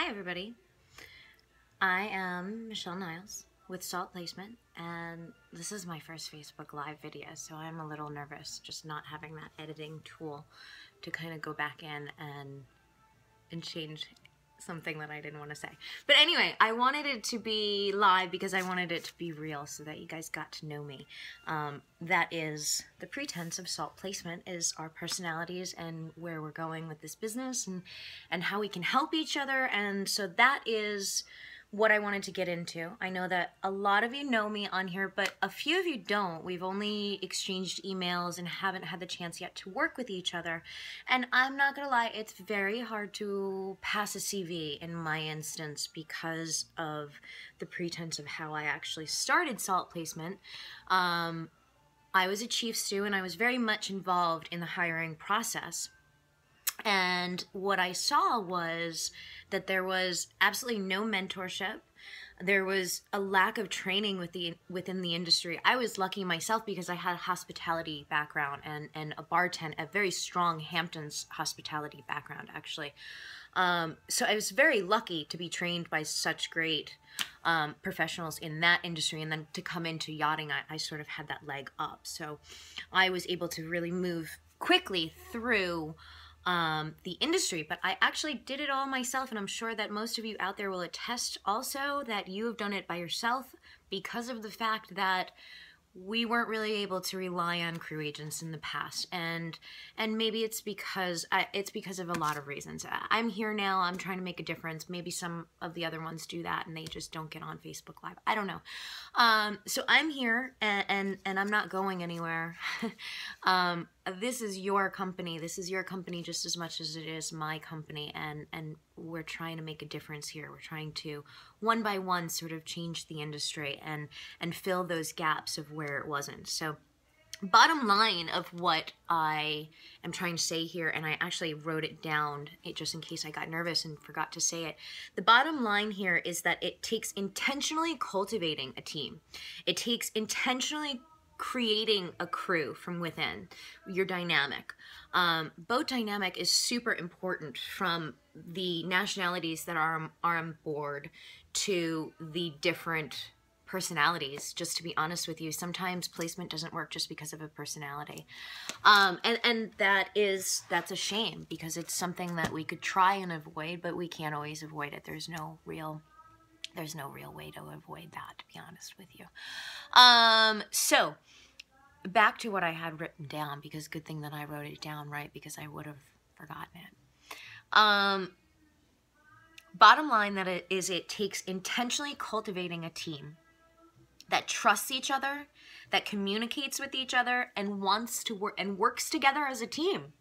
Hi everybody, I am Michelle Niles with Salt Placement, and this is my first Facebook Live video, so I'm a little nervous just not having that editing tool to kind of go back in and change something that I didn't want to say. But anyway, I wanted it to be live because I wanted it to be real so that you guys got to know me. That is the pretense of Salt Placement, is our personalities and where we're going with this business and how we can help each other. And so that is what I wanted to get into. I know that a lot of you know me on here, but a few of you don't. We've only exchanged emails and haven't had the chance yet to work with each other. And I'm not gonna lie, it's very hard to pass a CV in my instance because of the pretense of how I actually started Salt Placement. I was a chief stew and I was very much involved in the hiring process. And what I saw was that there was absolutely no mentorship. There was a lack of training within the industry. I was lucky myself because I had a hospitality background and a very strong Hamptons hospitality background, actually. So I was very lucky to be trained by such great professionals in that industry, and then to come into yachting, I sort of had that leg up. So I was able to really move quickly through the industry, but I actually did it all myself, and I'm sure that most of you out there will attest also that you have done it by yourself because of the fact that we weren't really able to rely on crew agents in the past, and maybe it's because of a lot of reasons. I'm here now, I'm trying to make a difference. Maybe some of the other ones do that and they just don't get on Facebook Live. I don't know. So I'm here and I'm not going anywhere. This is your company. This is your company just as much as it is my company, and we're trying to make a difference here. We're trying to, one by one, sort of change the industry and fill those gaps of where it wasn't. So bottom line of what I am trying to say here, and I actually wrote it down just in case I got nervous and forgot to say it. The bottom line here is that it takes intentionally cultivating a team. It takes intentionally creating a crew from within, your dynamic. Boat dynamic is super important, from the nationalities that are on board to the different personalities. Just to be honest with you, sometimes placement doesn't work just because of a personality. And that's a shame, because it's something that we could try and avoid, but we can't always avoid it. There's no real way to avoid that, to be honest with you. So back to what I had written down, because good thing that I wrote it down, right? Because I would have forgotten it. Bottom line it takes intentionally cultivating a team that trusts each other, that communicates with each other, and wants to work and works together as a team.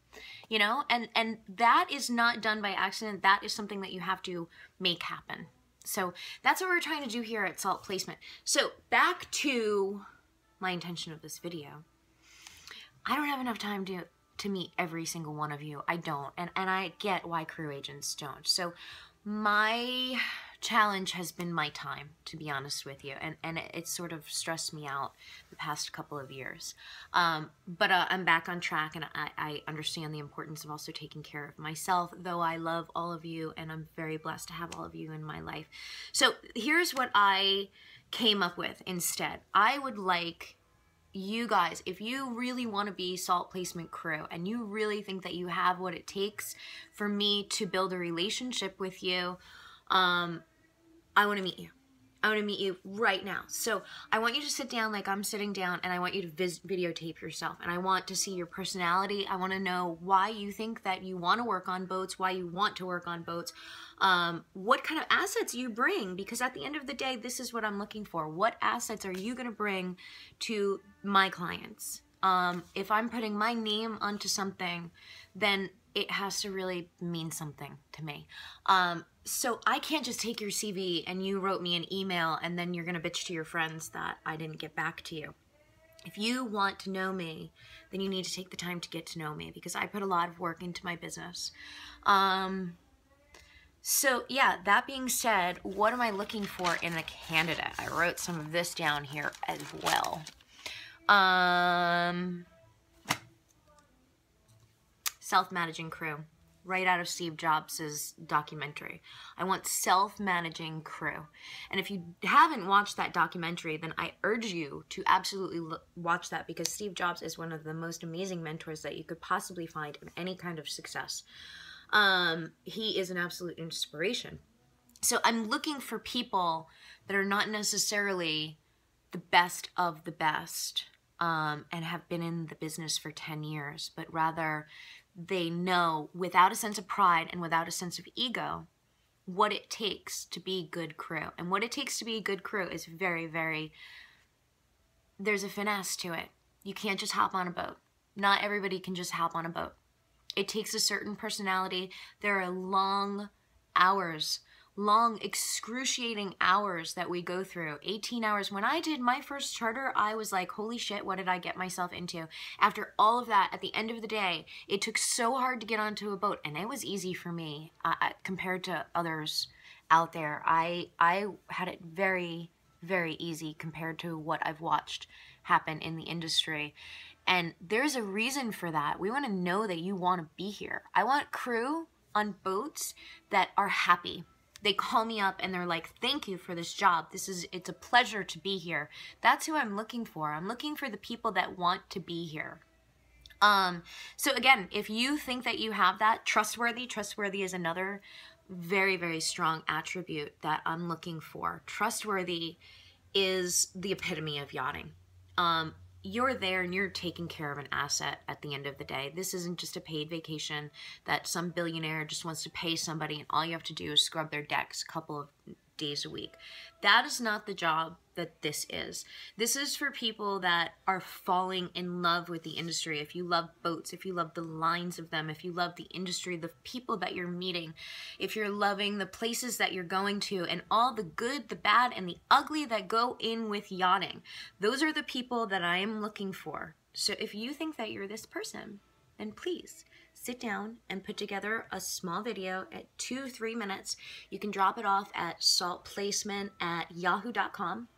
You know, and that is not done by accident. That is something that you have to make happen. So that's what we're trying to do here at Salt Placement. So back to my intention of this video. I don't have enough time to meet every single one of you. I don't, and I get why crew agents don't. So my challenge has been my time, to be honest with you, and it sort of stressed me out the past couple of years. But I'm back on track, and I understand the importance of also taking care of myself, though I love all of you, and I'm very blessed to have all of you in my life. So here's what I came up with instead. I would like you guys, if you really want to be Salt Placement crew and you really think that you have what it takes for me to build a relationship with you, I want to meet you. I want to meet you right now. So I want you to sit down like I'm sitting down, and I want you to videotape yourself, and I want to see your personality. I want to know why you think that you want to work on boats, why you want to work on boats, what kind of assets you bring, because at the end of the day, this is what I'm looking for. What assets are you going to bring to my clients? If I'm putting my name onto something, then it has to really mean something to me. So I can't just take your CV and you wrote me an email and then you're going to bitch to your friends that I didn't get back to you. If you want to know me, then you need to take the time to get to know me, because I put a lot of work into my business. So yeah, that being said, what am I looking for in a candidate? I wrote some of this down here as well. Self-managing crew. right out of Steve Jobs' documentary. I want self-managing crew. And if you haven't watched that documentary, then I urge you to absolutely watch that, because Steve Jobs is one of the most amazing mentors that you could possibly find in any kind of success. He is an absolute inspiration. So I'm looking for people that are not necessarily the best of the best, and have been in the business for 10 years, but rather they know without a sense of pride and without a sense of ego what it takes to be good crew. And what it takes to be a good crew is very, very, there's a finesse to it. You can't just hop on a boat. Not everybody can just hop on a boat. It takes a certain personality. There are long hours, long excruciating hours that we go through. 18 hours. When I did my first charter, I was like, holy shit, what did I get myself into? After all of that, at the end of the day, it took so hard to get onto a boat, and it was easy for me compared to others out there. I had it very, very easy compared to what I've watched happen in the industry. And there's a reason for that. We want to know that you want to be here. I want crew on boats that are happy. They call me up and they're like, thank you for this job. It's a pleasure to be here. That's who I'm looking for. I'm looking for the people that want to be here. So again, if you think that you have that, trustworthy is another very, very strong attribute that I'm looking for. Trustworthy is the epitome of yachting. You're there and you're taking care of an asset at the end of the day. This isn't just a paid vacation that some billionaire just wants to pay somebody and all you have to do is scrub their decks a couple of days a week. That is not the job that this is. This is for people that are falling in love with the industry. If you love boats, if you love the lines of them, if you love the industry, the people that you're meeting, if you're loving the places that you're going to, and all the good, the bad, and the ugly that go in with yachting, those are the people that I am looking for. So if you think that you're this person, then please sit down and put together a small video at 2-3 minutes. You can drop it off at saltplacement@yahoo.com.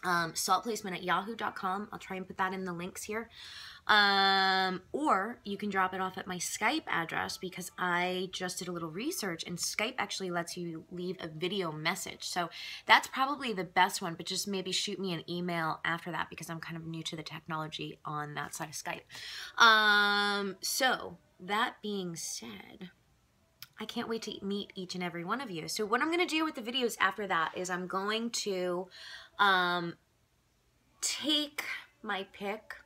Saltplacement@yahoo.com. I'll try and put that in the links here. Or you can drop it off at my Skype address, because I just did a little research and Skype actually lets you leave a video message. So that's probably the best one, but just maybe shoot me an email after that, because I'm kind of new to the technology on that side of Skype. So that being said, I can't wait to meet each and every one of you. So what I'm going to do with the videos after that is I'm going to take my pick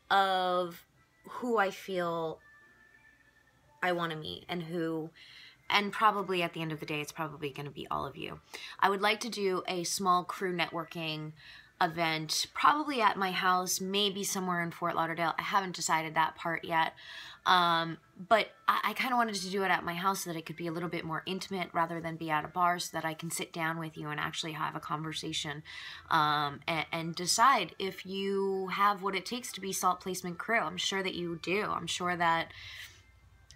of who I feel I want to meet and who, and probably at the end of the day, it's probably going to be all of you. I would like to do a small crew networking event, probably at my house, maybe somewhere in Fort Lauderdale. I haven't decided that part yet. But I kind of wanted to do it at my house so that it could be a little bit more intimate rather than be at a bar, so that I can sit down with you and actually have a conversation, and decide if you have what it takes to be Salt Placement crew. I'm sure that you do. I'm sure that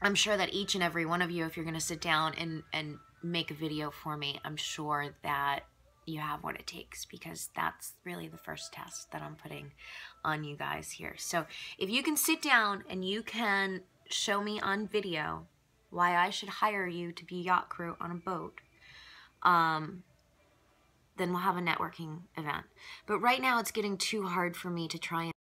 each and every one of you, if you're going to sit down and make a video for me, I'm sure that you have what it takes, because that's really the first test that I'm putting on you guys here. So if you can sit down and you can show me on video why I should hire you to be yacht crew on a boat, then we'll have a networking event. But right now it's getting too hard for me to try and